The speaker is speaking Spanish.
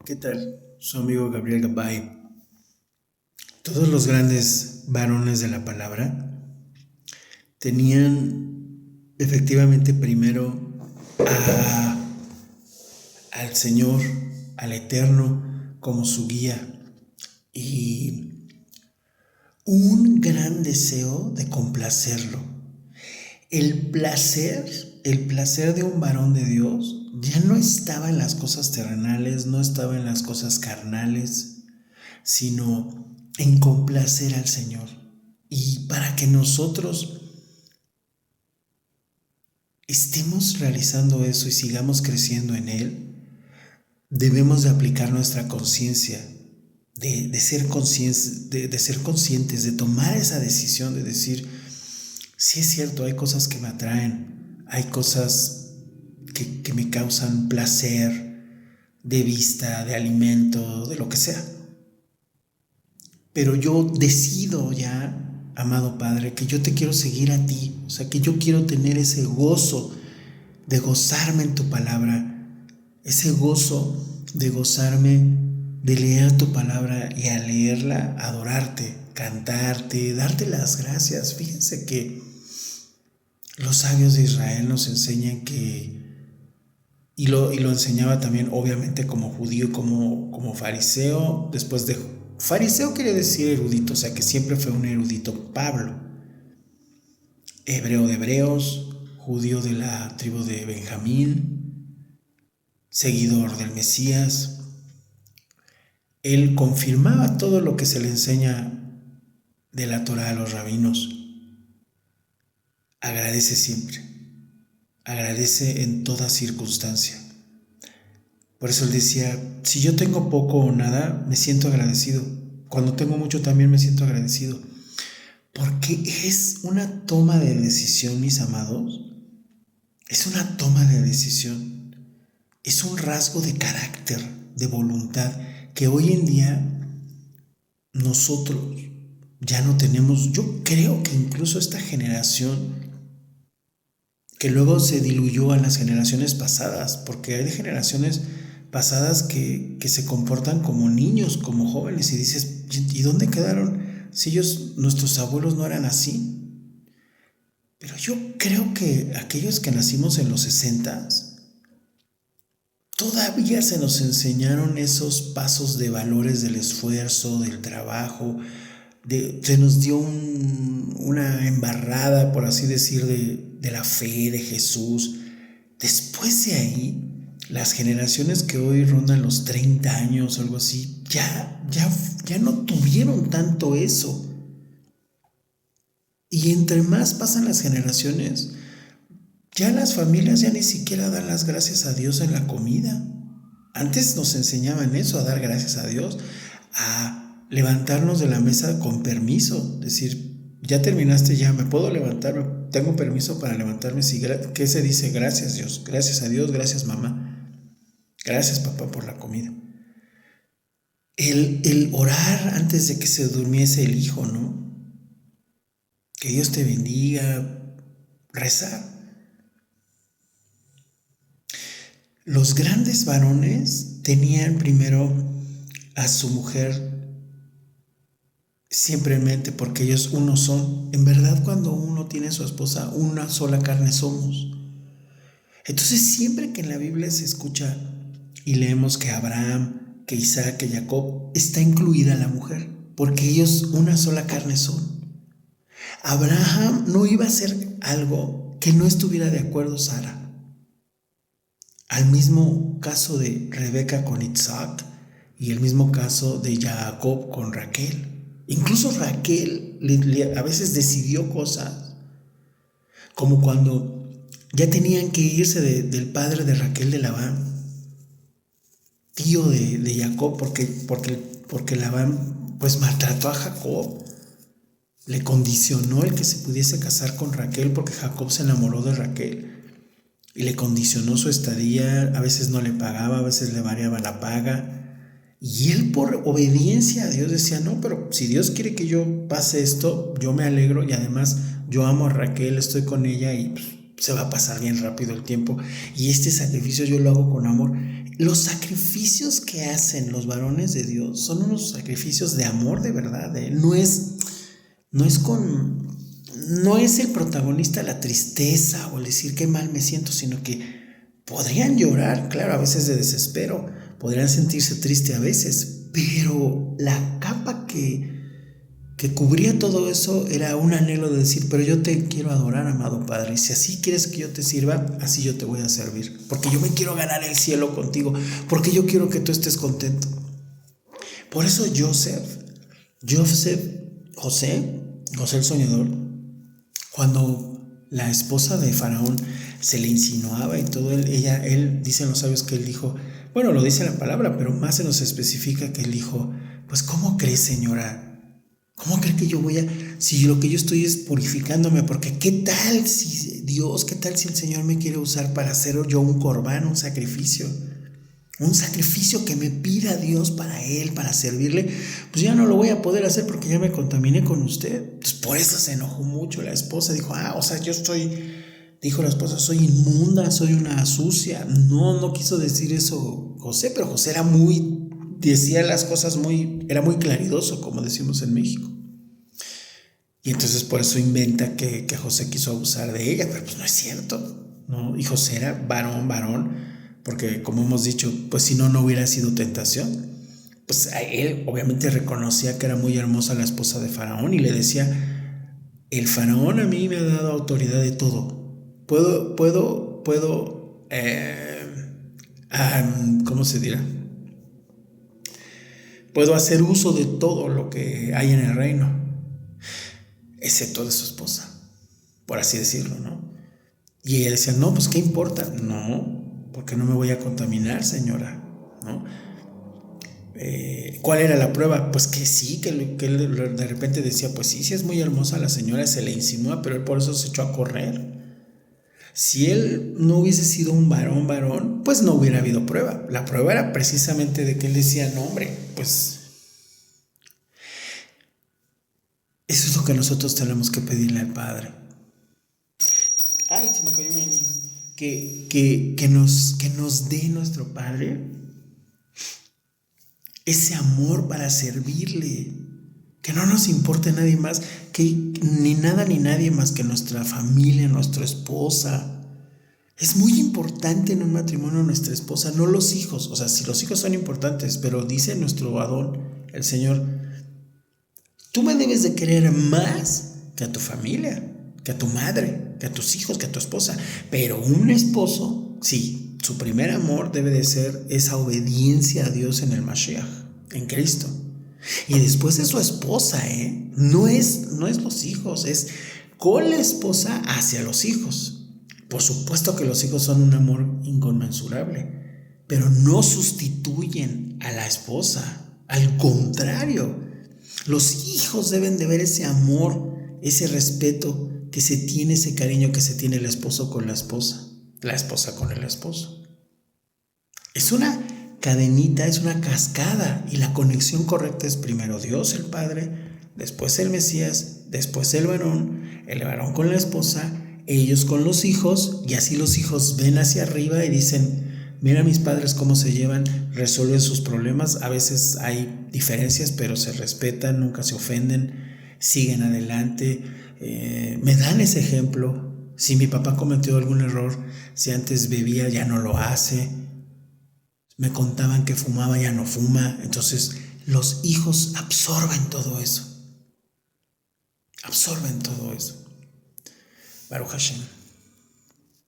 ¿Qué tal? Su amigo Gabriel Gabay. Todos los grandes varones de la palabra tenían efectivamente primero a- al Señor, al Eterno, como su guía y un gran deseo de complacerlo. El placer de un varón de Dios ya no estaba en las cosas terrenales, no estaba en las cosas carnales, sino en complacer al Señor. Y para que nosotros estemos realizando eso y sigamos creciendo en Él, debemos de aplicar nuestra conciencia, de ser conscientes, de ser conscientes, de tomar esa decisión de decir, sí es cierto, hay cosas que me atraen, hay cosas que me causan placer de vista, de alimento, de lo que sea. Pero yo decido ya, amado Padre, que yo te quiero seguir a ti, o sea, que yo quiero tener ese gozo de gozarme en tu palabra, ese gozo de gozarme de leer tu palabra y al leerla adorarte, cantarte, darte las gracias. Fíjense que los sabios de Israel nos enseñan y lo enseñaba también obviamente como judío, como fariseo. Después de fariseo quiere decir erudito, o sea que siempre fue un erudito. Pablo, hebreo de hebreos, judío de la tribu de Benjamín, seguidor del Mesías. Él confirmaba todo lo que se le enseña de la Torá a los rabinos. Agradece siempre, agradece en toda circunstancia. Por eso él decía, si yo tengo poco o nada, me siento agradecido. Cuando tengo mucho también me siento agradecido. Porque es una toma de decisión, mis amados. Es una toma de decisión. Es un rasgo de carácter, de voluntad, que hoy en día nosotros ya no tenemos. Yo creo que incluso esta generación, que luego se diluyó a las generaciones pasadas, porque hay de generaciones pasadas que se comportan como niños, como jóvenes, y dices, ¿y dónde quedaron? Si ellos, nuestros abuelos no eran así. Pero yo creo que aquellos que nacimos en los 60s, todavía se nos enseñaron esos pasos de valores del esfuerzo, del trabajo, se nos dio una embarrada, por así decir, de la fe de Jesús. Después de ahí, las generaciones que hoy rondan los 30 años o algo así, ya no tuvieron tanto eso. Y entre más pasan las generaciones, ya las familias ya ni siquiera dan las gracias a Dios en la comida. Antes nos enseñaban eso, a dar gracias a Dios, a levantarnos de la mesa con permiso, decir, ya terminaste, ya me puedo levantar, tengo permiso para levantarme. ¿Qué se dice? Gracias Dios, gracias a Dios, gracias mamá, gracias papá por la comida. El orar antes de que se durmiese el hijo, ¿no? Que Dios te bendiga, rezar. Los grandes varones tenían primero a su mujer siempre en mente, porque ellos uno son. En verdad, cuando uno tiene a su esposa, una sola carne somos. Entonces, siempre que en la Biblia se escucha y leemos que Abraham, que Isaac, que Jacob, está incluida la mujer, porque ellos una sola carne son. Abraham no iba a hacer algo que no estuviera de acuerdo Sara. Al mismo caso de Rebeca con Isaac y el mismo caso de Jacob con Raquel. Incluso Raquel a veces decidió cosas, como cuando ya tenían que irse del padre de Raquel, de Labán, tío de Jacob, porque Labán pues maltrató a Jacob, le condicionó el que se pudiese casar con Raquel, porque Jacob se enamoró de Raquel y le condicionó su estadía. A veces no le pagaba, a veces le variaba la paga, y él, por obediencia a Dios, decía, no, pero si Dios quiere que yo pase esto, yo me alegro, y además yo amo a Raquel, estoy con ella y pues, se va a pasar bien rápido el tiempo, y este sacrificio yo lo hago con amor. los sacrificios que hacen los varones de Dios son unos sacrificios de amor de verdad, ¿eh? No es el protagonista la tristeza o el decir qué mal me siento, sino que podrían llorar, claro, a veces de desespero, podrían sentirse triste a veces, pero la capa que cubría todo eso era un anhelo de decir, pero yo te quiero adorar, amado Padre, y si así quieres que yo te sirva, así yo te voy a servir, porque yo me quiero ganar el cielo contigo, porque yo quiero que tú estés contento. Por eso José el soñador, cuando la esposa de Faraón se le insinuaba y todo, él dicen los sabios que él dijo, bueno, lo dice la palabra, pero más se nos especifica que él dijo, pues ¿cómo crees, señora? ¿Cómo cree que yo si lo que yo estoy es purificándome? Porque qué tal si el Señor me quiere usar para hacer yo un corbán, un sacrificio que me pida Dios para Él, para servirle, pues ya no lo voy a poder hacer porque ya me contaminé con usted. Pues por eso se enojó mucho la esposa, dijo, dijo la esposa, soy inmunda, soy una sucia. No quiso decir eso José, pero José decía las cosas era muy claridoso, como decimos en México. Y entonces por eso inventa que José quiso abusar de ella, pero pues no es cierto, ¿no? Y José era varón, porque como hemos dicho, pues si no hubiera sido tentación. Pues a él obviamente reconocía que era muy hermosa la esposa de Faraón y le decía, el Faraón a mí me ha dado autoridad de todo. Puedo, ¿cómo se dirá? Puedo hacer uso de todo lo que hay en el reino, excepto de su esposa, por así decirlo, ¿no? Y ella decía, no, pues ¿qué importa? No, porque no me voy a contaminar, señora, ¿no? ¿Cuál era la prueba? Pues que sí, que él de repente decía, pues sí es muy hermosa la señora, se le insinúa, pero él por eso se echó a correr. Si él no hubiese sido un varón, pues no hubiera habido prueba. La prueba era precisamente de que él decía, no hombre, pues eso es lo que nosotros tenemos que pedirle al Padre. Ay, se me cayó mi anillo. Que nos dé nuestro Padre ese amor para servirle. Que no nos importe nadie más, que ni nada ni nadie más que nuestra familia, nuestra esposa. Es muy importante en un matrimonio nuestra esposa, no los hijos. O sea, si los hijos son importantes, pero dice nuestro Adón, el Señor, tú me debes de querer más que a tu familia, que a tu madre, que a tus hijos, que a tu esposa. Pero un esposo, sí, su primer amor debe de ser esa obediencia a Dios en el Mashiach, en Cristo. Y después es su esposa, no es los hijos, es con la esposa hacia los hijos. Por supuesto que los hijos son un amor inconmensurable, pero no sustituyen a la esposa. Al contrario, los hijos deben de ver ese amor, ese respeto que se tiene, ese cariño que se tiene el esposo con la esposa con el esposo. Es una cadenita, es una cascada, y la conexión correcta es primero Dios el Padre, después el Mesías, después el varón con la esposa, ellos con los hijos, y así los hijos ven hacia arriba y dicen, mira mis padres cómo se llevan, resuelven sus problemas, a veces hay diferencias pero se respetan, nunca se ofenden, siguen adelante, me dan ese ejemplo. Si mi papá cometió algún error, si antes bebía ya no lo hace, me contaban que fumaba, ya no fuma. Entonces los hijos absorben todo eso. Baruch Hashem.